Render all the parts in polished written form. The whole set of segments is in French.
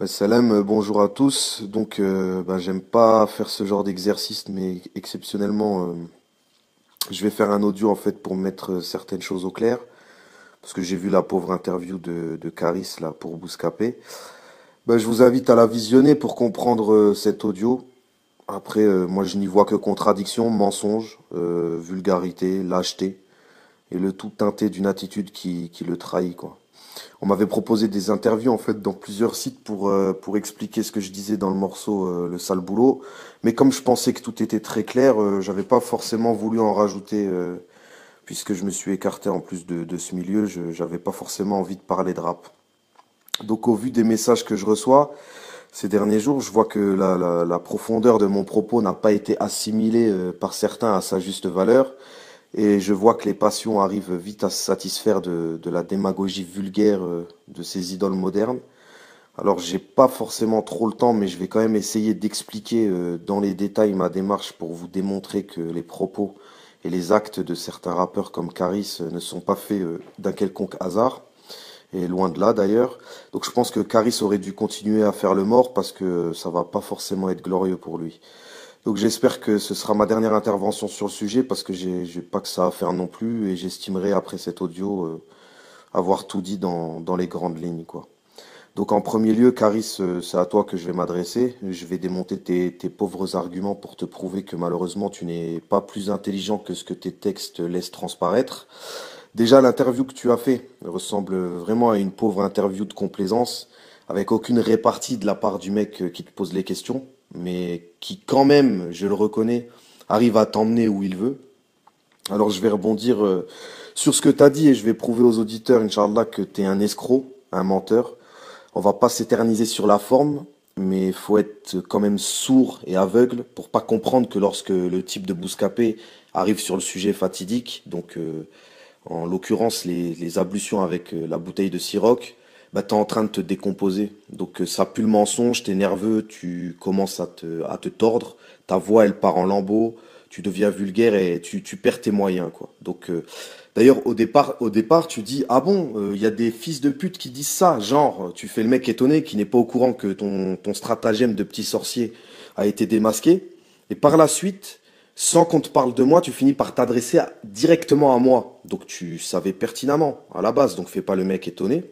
Ouais, salam, bonjour à tous. J'aime pas faire ce genre d'exercice, mais exceptionnellement, je vais faire un audio en fait pour mettre certaines choses au clair, parce que j'ai vu la pauvre interview de Caris là pour Bouscapé. Je vous invite à la visionner pour comprendre cet audio. Après, moi, je n'y vois que contradiction, mensonge, vulgarité, lâcheté, et le tout teinté d'une attitude qui le trahit, quoi. On m'avait proposé des interviews en fait dans plusieurs sites pour expliquer ce que je disais dans le morceau Le sale boulot. Mais comme je pensais que tout était très clair, j'avais pas forcément voulu en rajouter puisque je me suis écarté en plus de ce milieu, j'avais pas forcément envie de parler de rap. Donc au vu des messages que je reçois ces derniers jours, je vois que la profondeur de mon propos n'a pas été assimilée par certains à sa juste valeur. Et je vois que les passions arrivent vite à se satisfaire de la démagogie vulgaire de ces idoles modernes. Alors j'ai pas forcément trop le temps, mais je vais quand même essayer d'expliquer dans les détails ma démarche pour vous démontrer que les propos et les actes de certains rappeurs comme Caris ne sont pas faits d'un quelconque hasard, et loin de là d'ailleurs. Donc je pense que Caris aurait dû continuer à faire le mort parce que ça va pas forcément être glorieux pour lui. Donc j'espère que ce sera ma dernière intervention sur le sujet parce que j'ai pas que ça à faire non plus et j'estimerai après cet audio avoir tout dit dans les grandes lignes quoi. Donc en premier lieu, Caris, c'est à toi que je vais m'adresser. Je vais démonter tes pauvres arguments pour te prouver que malheureusement tu n'es pas plus intelligent que ce que tes textes laissent transparaître. Déjà, l'interview que tu as fait ressemble vraiment à une pauvre interview de complaisance, avec aucune répartie de la part du mec qui te pose les questions, mais qui quand même, je le reconnais, arrive à t'emmener où il veut. Alors je vais rebondir sur ce que tu as dit et je vais prouver aux auditeurs, Inch'Allah, que tu es un escroc, un menteur. On va pas s'éterniser sur la forme, mais il faut être quand même sourd et aveugle pour pas comprendre que lorsque le type de Bouscapé arrive sur le sujet fatidique, en l'occurrence les ablutions avec la bouteille de Ciroc, bah t'es en train de te décomposer. Donc ça pue le mensonge, t'es nerveux, tu commences à te tordre, ta voix elle part en lambeaux, tu deviens vulgaire et tu perds tes moyens quoi. D'ailleurs au départ tu dis ah bon il y a des fils de pute qui disent ça, genre tu fais le mec étonné qui n'est pas au courant que ton stratagème de petit sorcier a été démasqué et par la suite sans qu'on te parle de moi, tu finis par t'adresser directement à moi. Donc tu savais pertinemment à la base, donc fais pas le mec étonné.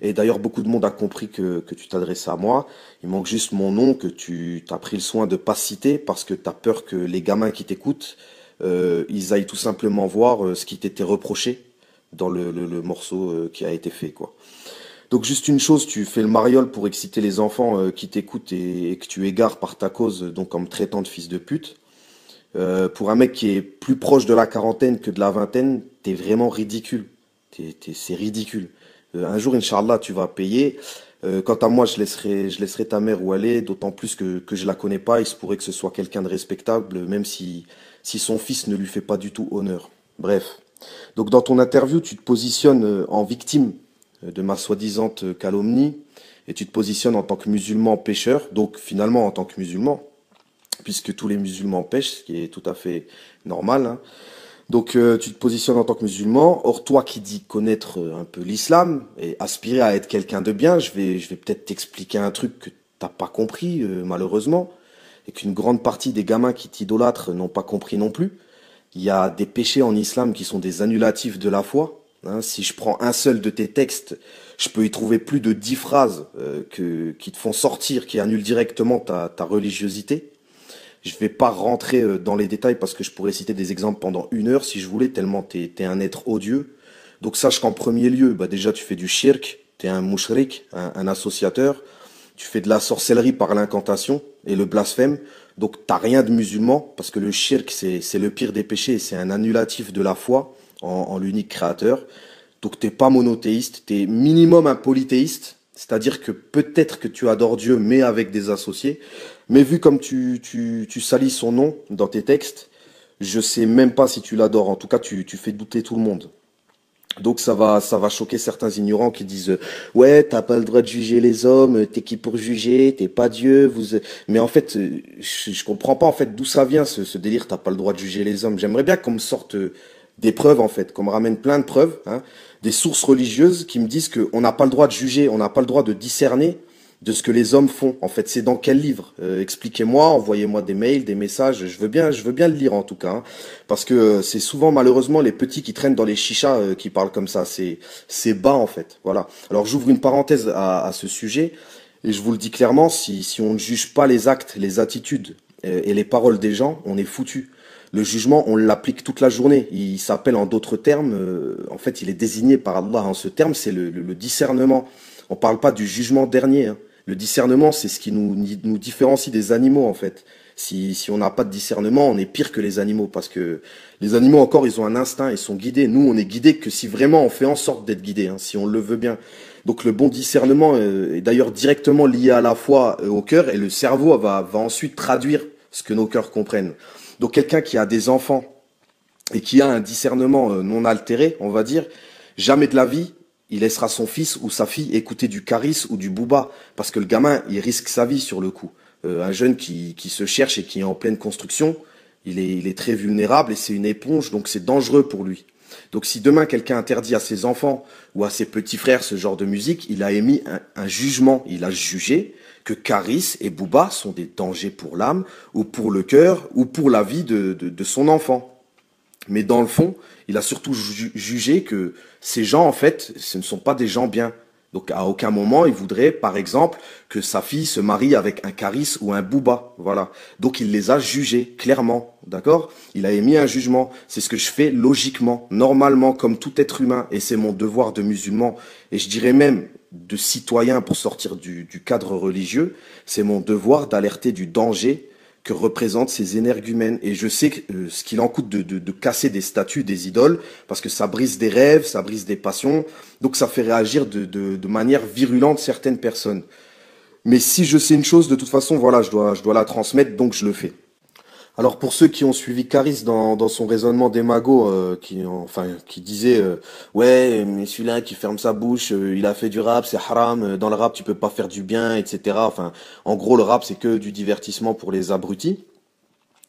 Et d'ailleurs, beaucoup de monde a compris que tu t'adressais à moi. Il manque juste mon nom que tu t'as pris le soin de pas citer parce que tu as peur que les gamins qui t'écoutent, ils aillent tout simplement voir ce qui t'était reproché dans le morceau qui a été fait, quoi. Donc juste une chose, tu fais le mariole pour exciter les enfants qui t'écoutent et que tu égares par ta cause, donc en me traitant de fils de pute. Pour un mec qui est plus proche de la quarantaine que de la vingtaine, t'es vraiment ridicule. C'est ridicule. Un jour, Inch'Allah, tu vas payer. Quant à moi, je laisserai ta mère où elle est, d'autant plus que je la connais pas. Il se pourrait que ce soit quelqu'un de respectable, même si son fils ne lui fait pas du tout honneur. Bref. Donc dans ton interview, tu te positionnes en victime de ma soi-disant calomnie et tu te positionnes en tant que musulman pécheur, donc finalement en tant que musulman puisque tous les musulmans pêchent, ce qui est tout à fait normal, hein. Tu te positionnes en tant que musulman. Or, toi qui dis connaître un peu l'islam et aspirer à être quelqu'un de bien, je vais peut-être t'expliquer un truc que t'as pas compris, malheureusement, et qu'une grande partie des gamins qui t'idolâtrent n'ont pas compris non plus. Il y a des péchés en islam qui sont des annulatifs de la foi, hein. Si je prends un seul de tes textes, je peux y trouver plus de 10 phrases qui te font sortir, qui annulent directement ta religiosité. Je vais pas rentrer dans les détails parce que je pourrais citer des exemples pendant une heure si je voulais, tellement t'es un être odieux. Donc sache qu'en premier lieu, bah déjà tu fais du shirk, t'es un mouchrik, un associateur. Tu fais de la sorcellerie par l'incantation et le blasphème. Donc t'as rien de musulman parce que le shirk c'est le pire des péchés, c'est un annulatif de la foi en l'unique créateur. Donc t'es pas monothéiste, t'es minimum un polythéiste, c'est-à-dire que peut-être que tu adores Dieu mais avec des associés. Mais vu comme tu salis son nom dans tes textes, je sais même pas si tu l'adores. En tout cas, tu fais douter tout le monde. Donc ça va choquer certains ignorants qui disent ouais, t'as pas le droit de juger les hommes, t'es qui pour juger, t'es pas Dieu, mais en fait je comprends pas en fait d'où ça vient ce délire, t'as pas le droit de juger les hommes. J'aimerais bien qu'on me sorte des preuves en fait, qu'on me ramène plein de preuves, hein, des sources religieuses qui me disent qu'on n'a pas le droit de juger, on n'a pas le droit de discerner de ce que les hommes font. En fait, c'est dans quel livre? Expliquez-moi, envoyez-moi des mails, des messages. Je veux bien le lire en tout cas, hein. Parce que c'est souvent malheureusement les petits qui traînent dans les chichas qui parlent comme ça. C'est bas en fait. Voilà. Alors j'ouvre une parenthèse à ce sujet et je vous le dis clairement, si on ne juge pas les actes, les attitudes et les paroles des gens, on est foutu. Le jugement, on l'applique toute la journée. Il s'appelle en d'autres termes, en fait, il est désigné par Allah. En ce terme, c'est le discernement. On parle pas du jugement dernier, hein. Le discernement, c'est ce qui nous différencie des animaux, en fait. Si on n'a pas de discernement, on est pire que les animaux, parce que les animaux, encore, ils ont un instinct, ils sont guidés. Nous, on est guidés que si vraiment on fait en sorte d'être guidés, hein, si on le veut bien. Donc le bon discernement est d'ailleurs directement lié à la foi au cœur, et le cerveau va ensuite traduire ce que nos cœurs comprennent. Donc quelqu'un qui a des enfants et qui a un discernement non altéré, on va dire, jamais de la vie, il laissera son fils ou sa fille écouter du Caris ou du Booba, parce que le gamin, il risque sa vie sur le coup. Un jeune qui se cherche et qui est en pleine construction, il est très vulnérable et c'est une éponge, donc c'est dangereux pour lui. Donc si demain quelqu'un interdit à ses enfants ou à ses petits frères ce genre de musique, il a émis un jugement, il a jugé que Caris et Booba sont des dangers pour l'âme ou pour le cœur ou pour la vie de son enfant. Mais dans le fond, il a surtout jugé que ces gens, en fait, ce ne sont pas des gens bien. Donc à aucun moment, il voudrait, par exemple, que sa fille se marie avec un Caris ou un Booba. Voilà. Donc il les a jugés, clairement. D'accord? Il a émis un jugement. C'est ce que je fais logiquement, normalement, comme tout être humain. Et c'est mon devoir de musulman. Et je dirais même de citoyen pour sortir du cadre religieux. C'est mon devoir d'alerter du danger que représentent ces énergumènes. Et je sais ce qu'il en coûte de casser des statues, des idoles, parce que ça brise des rêves, ça brise des passions, donc ça fait réagir de manière virulente certaines personnes. Mais si je sais une chose, de toute façon, voilà, je dois la transmettre, donc je le fais. Alors pour ceux qui ont suivi Caris dans son raisonnement démago, qui disait ouais mais celui-là qui ferme sa bouche, il a fait du rap, c'est haram, dans le rap tu peux pas faire du bien, etc. Enfin en gros le rap c'est que du divertissement pour les abrutis.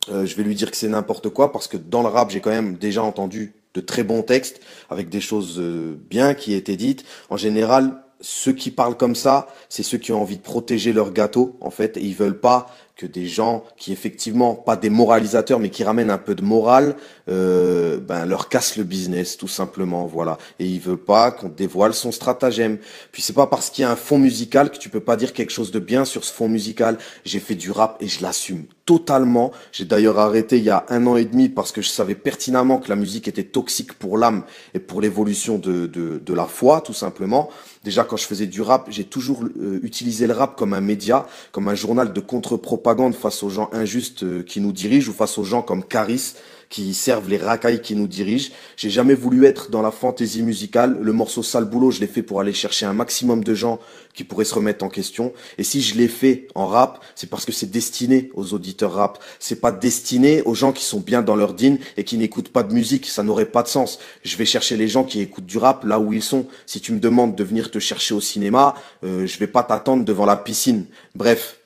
Je vais lui dire que c'est n'importe quoi parce que dans le rap j'ai quand même déjà entendu de très bons textes avec des choses bien qui étaient dites. En général ceux qui parlent comme ça, c'est ceux qui ont envie de protéger leur gâteau en fait et ils veulent pas que des gens qui effectivement pas des moralisateurs mais qui ramènent un peu de morale leur cassent le business tout simplement, voilà, et il veut pas qu'on dévoile son stratagème. Puis c'est pas parce qu'il y a un fond musical que tu peux pas dire quelque chose de bien sur ce fond musical. J'ai fait du rap et je l'assume totalement. J'ai d'ailleurs arrêté il y a 1 an et demi parce que je savais pertinemment que la musique était toxique pour l'âme et pour l'évolution de la foi tout simplement. Déjà quand je faisais du rap, j'ai toujours utilisé le rap comme un média, comme un journal de contre-propagande face aux gens injustes qui nous dirigent ou face aux gens comme Caris qui servent les racailles qui nous dirigent. J'ai jamais voulu être dans la fantaisie musicale. Le morceau Sale Boulot, je l'ai fait pour aller chercher un maximum de gens qui pourraient se remettre en question. Et si je l'ai fait en rap, c'est parce que c'est destiné aux auditeurs rap. C'est pas destiné aux gens qui sont bien dans leur dîne et qui n'écoutent pas de musique. Ça n'aurait pas de sens. Je vais chercher les gens qui écoutent du rap là où ils sont. Si tu me demandes de venir te chercher au cinéma, je vais pas t'attendre devant la piscine. Bref.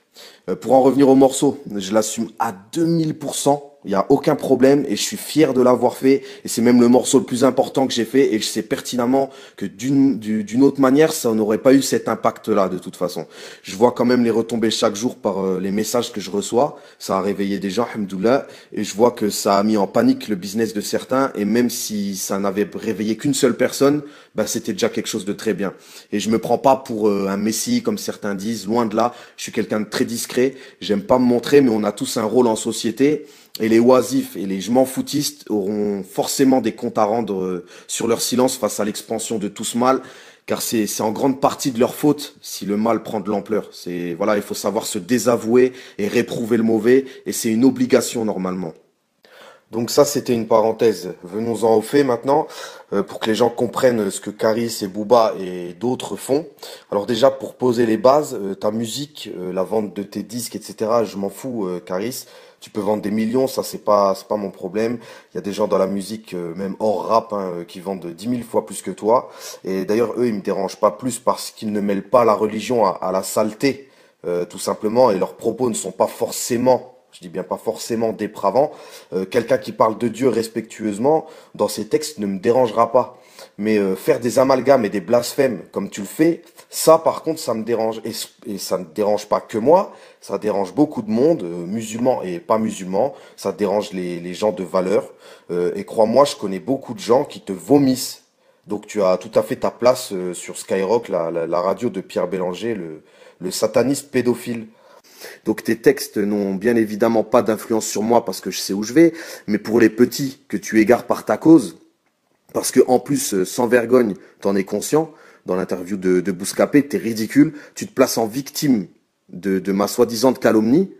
Pour en revenir au morceau, je l'assume à 2000%. Il n'y a aucun problème et je suis fier de l'avoir fait. Et c'est même le morceau le plus important que j'ai fait. Et je sais pertinemment que d'une autre manière, ça n'aurait pas eu cet impact-là de toute façon. Je vois quand même les retombées chaque jour par les messages que je reçois. Ça a réveillé des gens, alhamdoulilah. Et je vois que ça a mis en panique le business de certains. Et même si ça n'avait réveillé qu'une seule personne, bah, c'était déjà quelque chose de très bien. Et je me prends pas pour un messie comme certains disent. Loin de là, je suis quelqu'un de très discret. J'aime pas me montrer, mais on a tous un rôle en société. Et les oisifs et les je m'en foutistes auront forcément des comptes à rendre sur leur silence face à l'expansion de tout ce mal, car c'est en grande partie de leur faute si le mal prend de l'ampleur. C'est voilà, il faut savoir se désavouer et réprouver le mauvais, et c'est une obligation normalement. Donc ça, c'était une parenthèse. Venons-en au fait maintenant, pour que les gens comprennent ce que Caris et Booba et d'autres font. Alors déjà, pour poser les bases, ta musique, la vente de tes disques, etc., je m'en fous, Caris. Tu peux vendre des millions, ça c'est pas mon problème. Il y a des gens dans la musique, même hors rap, hein, qui vendent 10 000 fois plus que toi. Et d'ailleurs, eux, ils me dérangent pas plus parce qu'ils ne mêlent pas la religion à la saleté, tout simplement. Et leurs propos ne sont pas forcément je dis bien pas forcément dépravant, quelqu'un qui parle de Dieu respectueusement, dans ses textes ne me dérangera pas. Mais faire des amalgames et des blasphèmes comme tu le fais, ça par contre ça me dérange. Et ça ne dérange pas que moi, ça dérange beaucoup de monde, musulmans et pas musulmans, ça dérange les gens de valeur. Et crois-moi, je connais beaucoup de gens qui te vomissent. Donc tu as tout à fait ta place sur Skyrock, la radio de Pierre Bélanger, le sataniste pédophile. Donc tes textes n'ont bien évidemment pas d'influence sur moi parce que je sais où je vais, mais pour les petits que tu égares par ta cause, parce que en plus, sans vergogne, t'en es conscient, dans l'interview de Bouscapé, t'es ridicule, tu te places en victime de ma soi-disant calomnie,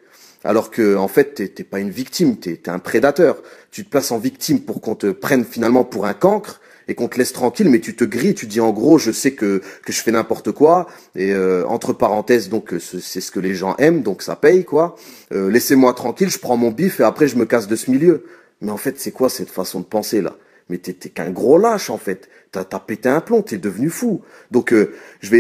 alors que en fait t'es pas une victime, t'es un prédateur. Tu te places en victime pour qu'on te prenne finalement pour un cancre et qu'on te laisse tranquille, mais tu te grilles, tu dis en gros je sais que je fais n'importe quoi, et entre parenthèses donc c'est ce que les gens aiment, donc ça paye quoi. Laissez-moi tranquille, je prends mon bif et après je me casse de ce milieu. Mais en fait c'est quoi cette façon de penser là? Mais t'es qu'un gros lâche en fait. T'as pété un plomb, t'es devenu fou. Donc je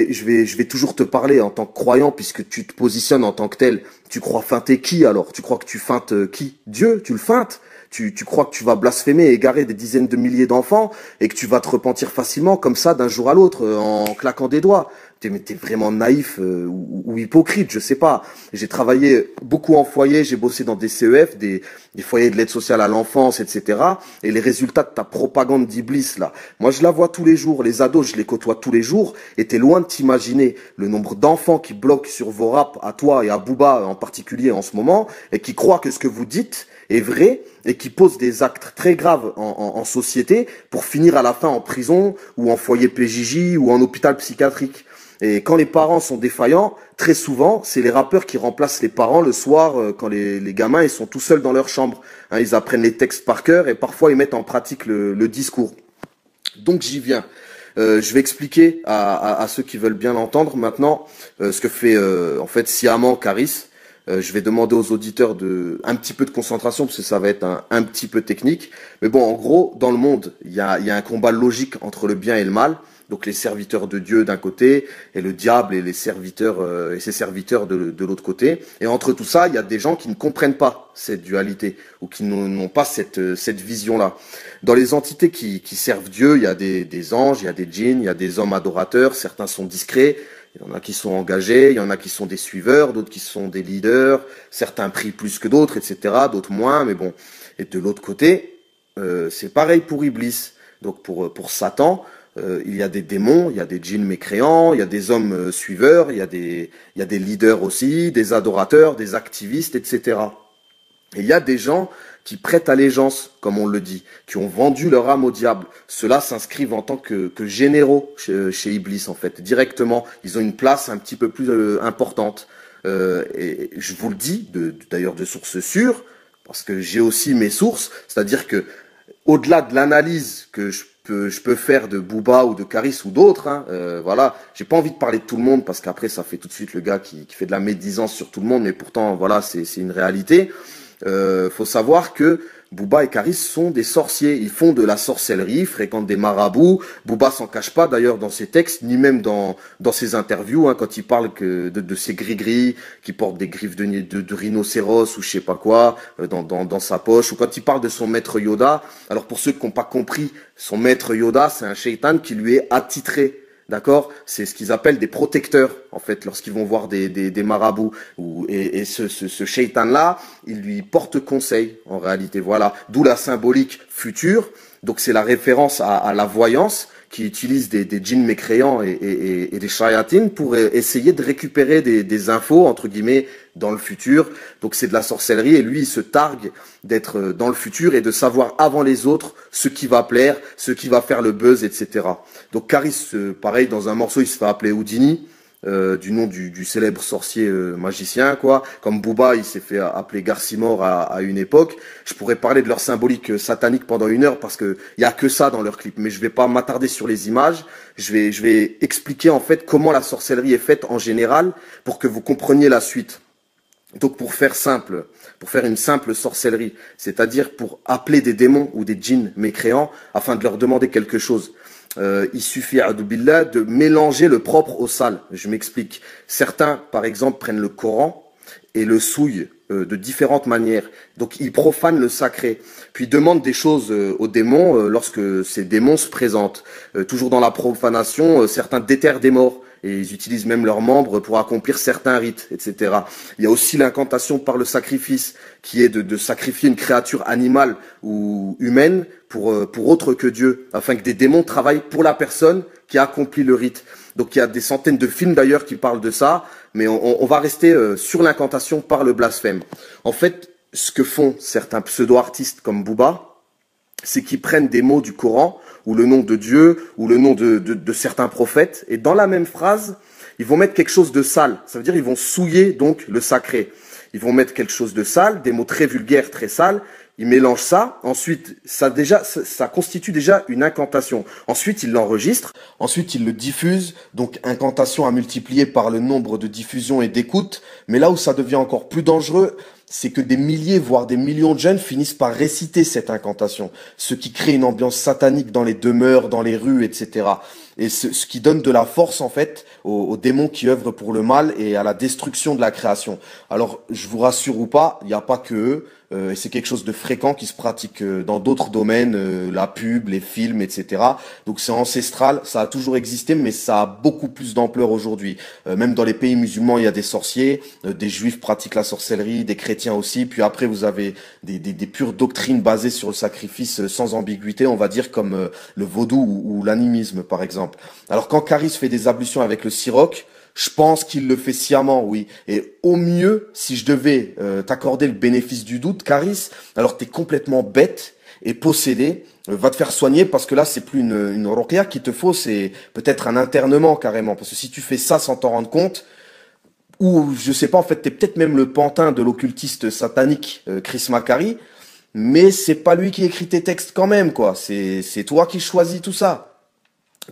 vais toujours te parler en tant que croyant puisque tu te positionnes en tant que tel. Tu crois feinter qui alors? Tu crois que tu feintes qui? Dieu? Tu le feintes? Tu crois que tu vas blasphémer et égarer des dizaines de milliers d'enfants et que tu vas te repentir facilement comme ça d'un jour à l'autre en claquant des doigts. Mais t'es vraiment naïf ou hypocrite, je sais pas. J'ai travaillé beaucoup en foyer, j'ai bossé dans des CEF, des foyers de l'aide sociale à l'enfance, etc. Et les résultats de ta propagande d'Iblis, là, moi je la vois tous les jours, les ados, je les côtoie tous les jours, et t'es loin de t'imaginer le nombre d'enfants qui bloquent sur vos raps, à toi et à Booba en particulier en ce moment, et qui croient que ce que vous dites est vrai, et qui posent des actes très graves en société pour finir à la fin en prison, ou en foyer PJJ, ou en hôpital psychiatrique. Et quand les parents sont défaillants, très souvent, c'est les rappeurs qui remplacent les parents le soir quand les gamins ils sont tout seuls dans leur chambre. Hein, ils apprennent les textes par cœur et parfois ils mettent en pratique le discours. Donc j'y viens. Je vais expliquer à ceux qui veulent bien l'entendre maintenant ce que fait en fait sciemment Caris. Je vais demander aux auditeurs un petit peu de concentration parce que ça va être un petit peu technique. Mais bon, en gros, dans le monde, il y a un combat logique entre le bien et le mal. Donc les serviteurs de Dieu d'un côté et le diable et les serviteurs et ses serviteurs de l'autre côté. Et entre tout ça, il y a des gens qui ne comprennent pas cette dualité ou qui n'ont pas cette vision-là. Dans les entités qui servent Dieu, il y a des anges, il y a des djinns, il y a des hommes adorateurs. Certains sont discrets, il y en a qui sont engagés, il y en a qui sont des suiveurs, d'autres qui sont des leaders. Certains prient plus que d'autres, etc. D'autres moins, mais bon. Et de l'autre côté, c'est pareil pour Iblis. Donc pour Satan. Il y a des démons, il y a des djinns mécréants, il y a des hommes suiveurs, il y a des leaders aussi, des adorateurs, des activistes, etc. Et il y a des gens qui prêtent allégeance, comme on le dit, qui ont vendu leur âme au diable. Ceux-là s'inscrivent en tant que généraux chez Iblis, en fait, directement. Ils ont une place un petit peu plus importante. Et je vous le dis, d'ailleurs de sources sûres, parce que j'ai aussi mes sources, c'est-à-dire que au-delà de l'analyse que je peux faire de Booba ou de Caris ou d'autres, hein, voilà, j'ai pas envie de parler de tout le monde parce qu'après ça fait tout de suite le gars qui fait de la médisance sur tout le monde, mais pourtant voilà, c'est une réalité. Faut savoir que Booba et Caris sont des sorciers, ils font de la sorcellerie, ils fréquentent des marabouts. Booba s'en cache pas d'ailleurs dans ses textes, ni même dans ses interviews, hein, quand il parle de ses gris-gris, qui portent des griffes de rhinocéros ou je sais pas quoi, dans sa poche, ou quand il parle de son maître Yoda. Alors pour ceux qui n'ont pas compris, son maître Yoda, c'est un shaitan qui lui est attitré. D'accord? C'est ce qu'ils appellent des protecteurs, en fait, lorsqu'ils vont voir des marabouts. Et ce shaitan-là, il lui porte conseil, en réalité. Voilà. D'où la symbolique future. Donc c'est la référence à la voyance, qui utilise des djinns mécréants et des shayatines pour essayer de récupérer des infos, entre guillemets, dans le futur. Donc c'est de la sorcellerie et lui, il se targue d'être dans le futur et de savoir avant les autres ce qui va plaire, ce qui va faire le buzz, etc. Donc Caris, pareil, dans un morceau, il se fait appeler Houdini, du nom du célèbre sorcier magicien, quoi. Comme Booba, il s'est fait appeler Garcimore à une époque. Je pourrais parler de leur symbolique satanique pendant 1 heure parce que il y a que ça dans leur clip. Mais je vais pas m'attarder sur les images. Je vais expliquer en fait comment la sorcellerie est faite en général pour que vous compreniez la suite. Donc pour faire simple, pour faire une simple sorcellerie, c'est-à-dire pour appeler des démons ou des djinns mécréants afin de leur demander quelque chose. Il suffit, billah, de mélanger le propre au sale. Je m'explique. Certains, par exemple, prennent le Coran et le souille de différentes manières. Donc il profane le sacré. Puis il demande des choses aux démons lorsque ces démons se présentent. Toujours dans la profanation, certains déterrent des morts. Et ils utilisent même leurs membres pour accomplir certains rites, etc. Il y a aussi l'incantation par le sacrifice, qui est de sacrifier une créature animale ou humaine pour autre que Dieu, afin que des démons travaillent pour la personne qui a accompli le rite. Donc il y a des centaines de films d'ailleurs qui parlent de ça, mais on va rester sur l'incantation par le blasphème. En fait, ce que font certains pseudo-artistes comme Booba, c'est qu'ils prennent des mots du Coran, ou le nom de Dieu, ou le nom de certains prophètes, et dans la même phrase, ils vont mettre quelque chose de sale. Ça veut dire ils vont souiller donc le sacré. Ils vont mettre quelque chose de sale, des mots très vulgaires, très sales, ils mélangent ça, ensuite ça constitue déjà une incantation. Ensuite ils l'enregistrent, ensuite ils le diffusent, donc incantation à multiplier par le nombre de diffusions et d'écoutes, mais là où ça devient encore plus dangereux, c'est que des milliers, voire des millions de jeunes finissent par réciter cette incantation, ce qui crée une ambiance satanique dans les demeures, dans les rues, etc. Et ce qui donne de la force, en fait, aux démons qui œuvrent pour le mal et à la destruction de la création. Alors, je vous rassure ou pas, il n'y a pas que eux, et c'est quelque chose de fréquent qui se pratique dans d'autres domaines, la pub, les films, etc. Donc c'est ancestral, ça a toujours existé, mais ça a beaucoup plus d'ampleur aujourd'hui. Même dans les pays musulmans, il y a des sorciers, des juifs pratiquent la sorcellerie, des chrétiens aussi, puis après vous avez des pures doctrines basées sur le sacrifice sans ambiguïté, on va dire, comme le vaudou ou l'animisme par exemple. Alors quand Caris fait des ablutions avec le siroc, je pense qu'il le fait sciemment, oui. Et au mieux, si je devais t'accorder le bénéfice du doute, Caris, alors t'es complètement bête et possédé, va te faire soigner parce que là, c'est plus une ruqya qu'il te faut, c'est peut-être un internement carrément. Parce que si tu fais ça sans t'en rendre compte, ou je sais pas, en fait, t'es peut-être même le pantin de l'occultiste satanique Chris Macari, mais c'est pas lui qui écrit tes textes quand même, quoi. C'est toi qui choisis tout ça.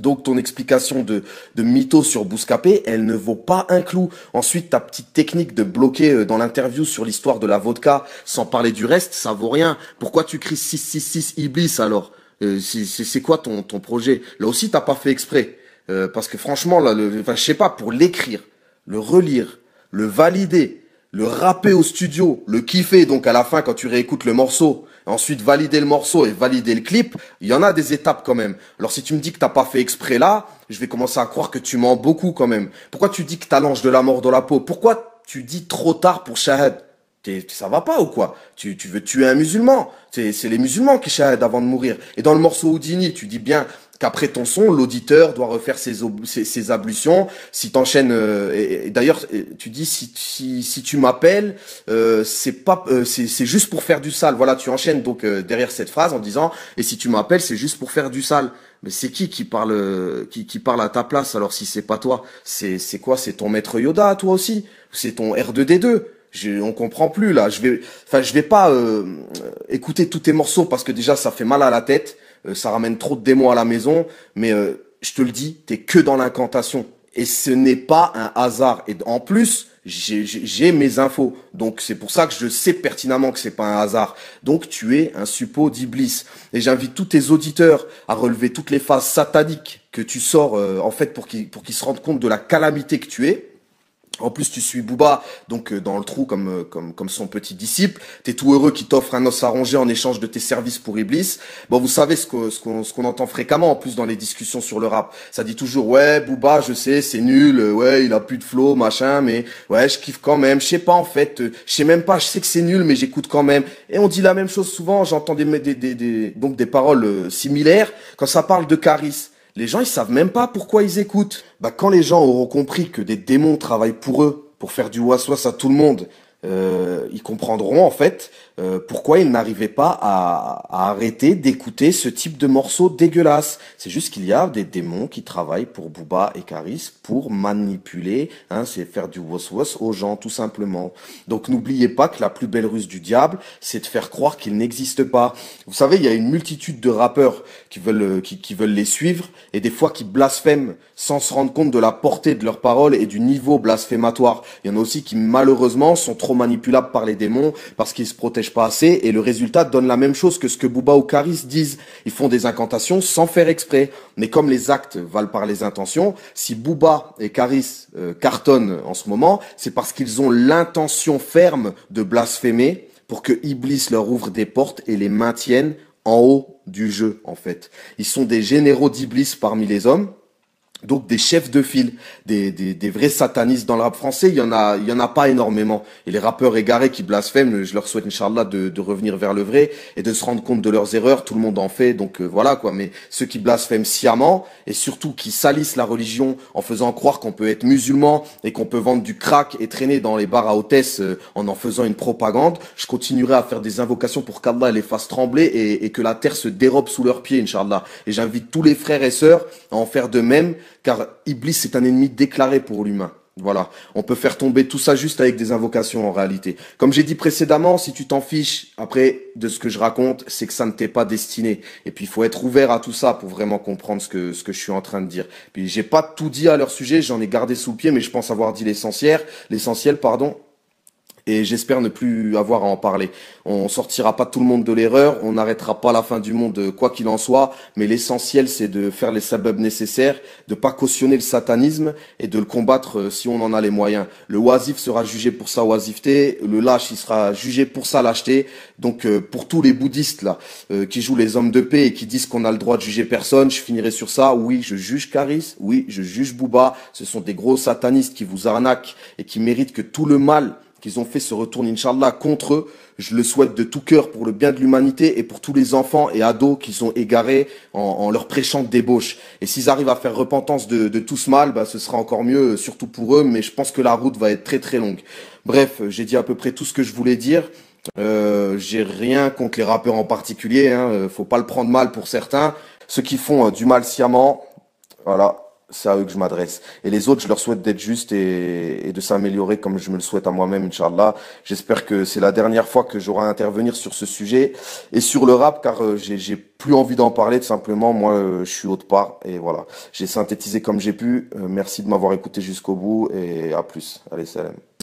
Donc ton explication de mytho sur Bouscapé, elle ne vaut pas un clou. Ensuite, ta petite technique de bloquer dans l'interview sur l'histoire de la vodka, sans parler du reste, ça vaut rien. Pourquoi tu cries 666 Iblis alors? C'est quoi ton projet? Là aussi, t'as pas fait exprès. Parce que franchement, là, enfin, je sais pas, pour l'écrire, le relire, le valider, le rapper au studio, le kiffer, donc à la fin quand tu réécoutes le morceau, ensuite valider le morceau et valider le clip, il y en a des étapes quand même. Alors si tu me dis que t'as pas fait exprès là, je vais commencer à croire que tu mens beaucoup quand même. Pourquoi tu dis que t'as l'ange de la mort dans la peau? Pourquoi tu dis trop tard pour Shahad? Ça va pas ou quoi? Tu veux tuer un musulman? C'est les musulmans qui shahadent avant de mourir. Et dans le morceau Houdini, tu dis bien qu'après ton son, l'auditeur doit refaire ses ablutions. Si t'enchaînes, et d'ailleurs, tu dis si tu m'appelles, c'est juste pour faire du sale. Voilà, tu enchaînes donc derrière cette phrase en disant et si tu m'appelles, c'est juste pour faire du sale. Mais c'est qui parle à ta place alors si c'est pas toi? C'est quoi? C'est ton maître Yoda toi aussi? C'est ton R2D2? On comprend plus là. Je vais pas écouter tous tes morceaux parce que déjà ça fait mal à la tête. Ça ramène trop de démons à la maison, mais je te le dis, t'es que dans l'incantation. Et ce n'est pas un hasard. Et en plus, j'ai mes infos. Donc c'est pour ça que je sais pertinemment que c'est pas un hasard. Donc tu es un suppôt d'Iblis. Et j'invite tous tes auditeurs à relever toutes les phases sataniques que tu sors, en fait, pour qu'ils se rendent compte de la calamité que tu es. En plus, tu suis Booba, donc dans le trou comme son petit disciple. T'es tout heureux qu'il t'offre un os à ronger en échange de tes services pour Iblis. Bon, vous savez ce qu'on entend fréquemment en plus dans les discussions sur le rap. Ça dit toujours ouais, Booba, je sais, c'est nul, ouais, il a plus de flow, machin, mais ouais, je kiffe quand même. Je sais pas en fait, je sais même pas, je sais que c'est nul, mais j'écoute quand même. Et on dit la même chose souvent. J'entends donc des paroles similaires quand ça parle de Caris. Les gens, ils savent même pas pourquoi ils écoutent. Bah, quand les gens auront compris que des démons travaillent pour eux, pour faire du was-was à tout le monde, ils comprendront en fait pourquoi ils n'arrivaient pas à arrêter d'écouter ce type de morceaux dégueulasses. C'est juste qu'il y a des démons qui travaillent pour Booba et Caris pour manipuler, c'est faire du was-was aux gens tout simplement. Donc n'oubliez pas que la plus belle ruse du diable, c'est de faire croire qu'il n'existe pas. Vous savez, il y a une multitude de rappeurs qui veulent les suivre et des fois qui blasphèment sans se rendre compte de la portée de leurs paroles et du niveau blasphématoire. Il y en a aussi qui malheureusement sont trop manipulables par les démons parce qu'ils se protègent protège pas assez et le résultat donne la même chose que ce que Booba ou Karis disent. Ils font des incantations sans faire exprès. Mais comme les actes valent par les intentions, si Booba et Karis cartonnent en ce moment, c'est parce qu'ils ont l'intention ferme de blasphémer pour que Iblis leur ouvre des portes et les maintienne en haut du jeu, en fait. Ils sont des généraux d'Iblis parmi les hommes. Donc des chefs de file, des vrais satanistes dans le rap français, il y en a pas énormément. Et les rappeurs égarés qui blasphèment, je leur souhaite Inch'Allah de revenir vers le vrai et de se rendre compte de leurs erreurs. Tout le monde en fait, donc voilà quoi. Mais ceux qui blasphèment sciemment et surtout qui salissent la religion en faisant croire qu'on peut être musulman et qu'on peut vendre du crack et traîner dans les bars à hôtesse en faisant une propagande, je continuerai à faire des invocations pour qu'Allah les fasse trembler et que la terre se dérobe sous leurs pieds, Inch'Allah. Et j'invite tous les frères et sœurs à en faire de même, car Iblis c'est un ennemi déclaré pour l'humain. Voilà, on peut faire tomber tout ça juste avec des invocations en réalité. Comme j'ai dit précédemment, si tu t'en fiches après de ce que je raconte, c'est que ça ne t'est pas destiné. Et puis il faut être ouvert à tout ça pour vraiment comprendre ce que je suis en train de dire. Puis j'ai pas tout dit à leur sujet, j'en ai gardé sous le pied, mais je pense avoir dit l'essentiel, pardon. Et j'espère ne plus avoir à en parler. On sortira pas tout le monde de l'erreur, on n'arrêtera pas la fin du monde quoi qu'il en soit, mais l'essentiel c'est de faire les sabbats nécessaires, de pas cautionner le satanisme et de le combattre si on en a les moyens. Le oisif sera jugé pour sa oisiveté, le lâche il sera jugé pour sa lâcheté. Donc pour tous les bouddhistes là qui jouent les hommes de paix et qui disent qu'on a le droit de juger personne, je finirai sur ça. Oui, je juge Karis, oui, je juge Booba, ce sont des gros satanistes qui vous arnaquent et qui méritent que tout le mal qu'ils ont fait se retourne, Inch'Allah, contre eux. Je le souhaite de tout cœur pour le bien de l'humanité et pour tous les enfants et ados qui sont égarés en leur prêchant de débauche. Et s'ils arrivent à faire repentance de tout ce mal, bah, ce sera encore mieux, surtout pour eux, mais je pense que la route va être très très longue. Bref, j'ai dit à peu près tout ce que je voulais dire. J'ai rien contre les rappeurs en particulier, hein, faut pas le prendre mal pour certains. Ceux qui font du mal sciemment, voilà. C'est à eux que je m'adresse. Et les autres, je leur souhaite d'être justes et de s'améliorer comme je me le souhaite à moi-même, Inch'Allah. J'espère que c'est la dernière fois que j'aurai à intervenir sur ce sujet et sur le rap, car j'ai plus envie d'en parler, tout simplement. Moi, je suis autre part et voilà. J'ai synthétisé comme j'ai pu. Merci de m'avoir écouté jusqu'au bout et à plus. Allez, salam.